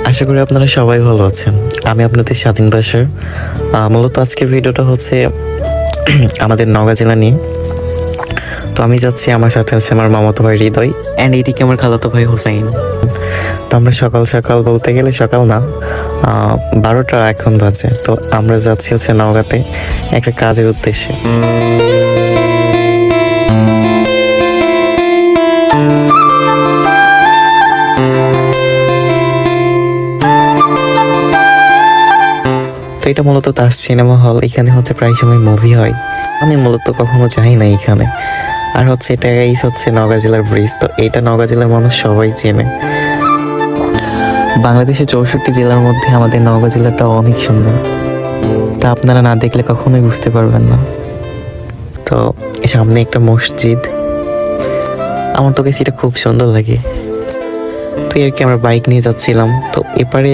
আশা করি আপনারা সবাই ভালো আছেন। আমি আপনাদের স্বাধীন বাসার। মূলত আজকের ভিডিওটা হচ্ছে আমাদের নওগাঁ জেলা নিয়ে। তো আমি যাচ্ছি, আমার সাথে আছে আমার মামাতো ভাই হৃদয় অ্যান্ড এদিকে আমার খালাতো ভাই হোসাইন। তো আমরা সকাল সকাল বলতে গেলে সকাল না, 12টা এখন বাজে। তো আমরা যাচ্ছি হচ্ছে নওগাঁতে একটা কাজের উদ্দেশ্যে। তো এটা মূলত তাজ সিনেমা হল, এখানে হচ্ছে প্রায় সময় মুভি হয়। আমি মূলত কখনো যাই না এখানে। আর হচ্ছে এটা হচ্ছে নওগাঁ জেলার ব্রিজ। তো এটা নওগাঁ জেলার মানুষ সবাই চেনে। বাংলাদেশের 64 জেলার মধ্যে আমাদের নওগাঁ জেলাটা অনেক সুন্দর, তা আপনারা না দেখলে কখনোই বুঝতে পারবেন না। তো সামনে একটা মসজিদ, আমার তো কাছে এটা খুব সুন্দর লাগে। তো আর কি আমরা বাইক নিয়ে যাচ্ছিলাম। তো এপারে